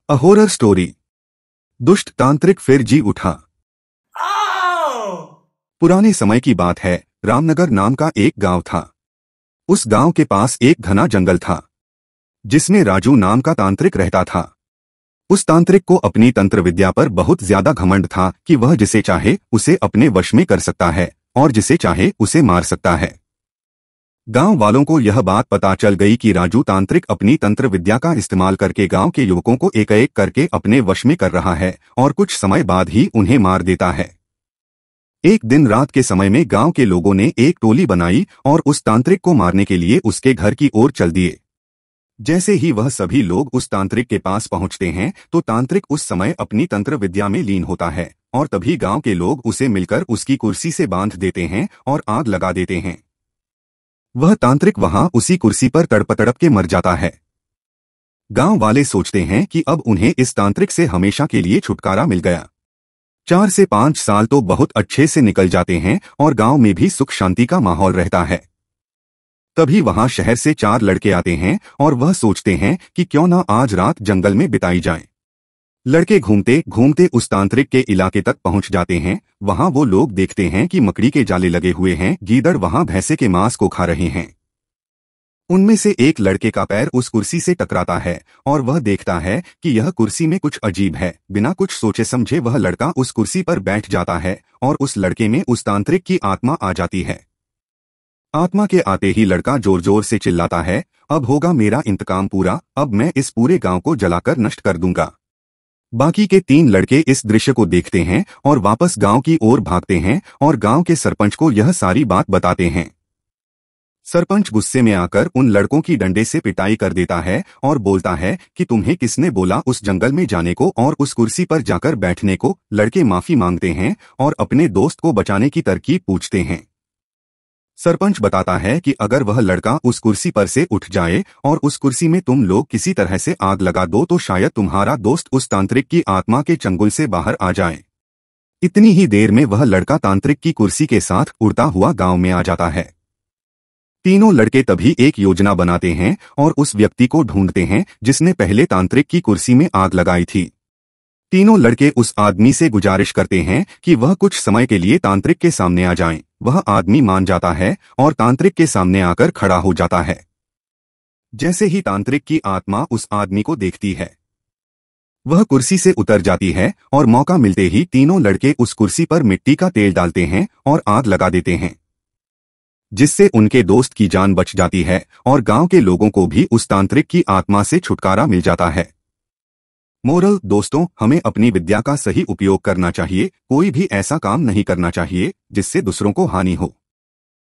A horror story. दुष्ट तांत्रिक फिर जी उठा। पुराने समय की बात है। रामनगर नाम का एक गांव था। उस गांव के पास एक घना जंगल था जिसमें राजू नाम का तांत्रिक रहता था। उस तांत्रिक को अपनी तंत्र विद्या पर बहुत ज्यादा घमंड था कि वह जिसे चाहे उसे अपने वश में कर सकता है और जिसे चाहे उसे मार सकता है। गांव वालों को यह बात पता चल गई कि राजू तांत्रिक अपनी तंत्र विद्या का इस्तेमाल करके गांव के युवकों को एक एक करके अपने वश में कर रहा है और कुछ समय बाद ही उन्हें मार देता है। एक दिन रात के समय में गांव के लोगों ने एक टोली बनाई और उस तांत्रिक को मारने के लिए उसके घर की ओर चल दिए। जैसे ही वह सभी लोग उस तांत्रिक के पास पहुंचते हैं तो तांत्रिक उस समय अपनी तंत्र विद्या में लीन होता है और तभी गांव के लोग उसे मिलकर उसकी कुर्सी से बांध देते हैं और आग लगा देते हैं। वह तांत्रिक वहां उसी कुर्सी पर तड़प तड़प के मर जाता है। गांव वाले सोचते हैं कि अब उन्हें इस तांत्रिक से हमेशा के लिए छुटकारा मिल गया। 4 से 5 साल तो बहुत अच्छे से निकल जाते हैं और गांव में भी सुख शांति का माहौल रहता है। तभी वहां शहर से 4 लड़के आते हैं और वह सोचते हैं कि क्यों ना आज रात जंगल में बिताई जाए। लड़के घूमते घूमते उस तांत्रिक के इलाके तक पहुंच जाते हैं। वहां वो लोग देखते हैं कि मकड़ी के जाले लगे हुए हैं, गीदड़ वहां भैंसे के मांस को खा रहे हैं। उनमें से एक लड़के का पैर उस कुर्सी से टकराता है और वह देखता है कि यह कुर्सी में कुछ अजीब है। बिना कुछ सोचे समझे वह लड़का उस कुर्सी पर बैठ जाता है और उस लड़के में उस तांत्रिक की आत्मा आ जाती है। आत्मा के आते ही लड़का जोर जोर से चिल्लाता है, अब होगा मेरा इंतकाम पूरा, अब मैं इस पूरे गांव को जलाकर नष्ट कर दूंगा। बाकी के 3 लड़के इस दृश्य को देखते हैं और वापस गांव की ओर भागते हैं और गांव के सरपंच को यह सारी बात बताते हैं। सरपंच गुस्से में आकर उन लड़कों की डंडे से पिटाई कर देता है और बोलता है कि तुम्हें किसने बोला उस जंगल में जाने को और उस कुर्सी पर जाकर बैठने को। लड़के माफी मांगते हैं और अपने दोस्त को बचाने की तरकीब पूछते हैं। सरपंच बताता है कि अगर वह लड़का उस कुर्सी पर से उठ जाए और उस कुर्सी में तुम लोग किसी तरह से आग लगा दो तो शायद तुम्हारा दोस्त उस तांत्रिक की आत्मा के चंगुल से बाहर आ जाए। इतनी ही देर में वह लड़का तांत्रिक की कुर्सी के साथ उड़ता हुआ गांव में आ जाता है। तीनों लड़के तभी एक योजना बनाते हैं और उस व्यक्ति को ढूंढते हैं जिसने पहले तांत्रिक की कुर्सी में आग लगाई थी। तीनों लड़के उस आदमी से गुजारिश करते हैं कि वह कुछ समय के लिए तांत्रिक के सामने आ जाएं। वह आदमी मान जाता है और तांत्रिक के सामने आकर खड़ा हो जाता है। जैसे ही तांत्रिक की आत्मा उस आदमी को देखती है वह कुर्सी से उतर जाती है और मौका मिलते ही तीनों लड़के उस कुर्सी पर मिट्टी का तेल डालते हैं और आग लगा देते हैं, जिससे उनके दोस्त की जान बच जाती है और गांव के लोगों को भी उस तांत्रिक की आत्मा से छुटकारा मिल जाता है। मोरल दोस्तों, हमें अपनी विद्या का सही उपयोग करना चाहिए। कोई भी ऐसा काम नहीं करना चाहिए जिससे दूसरों को हानि हो।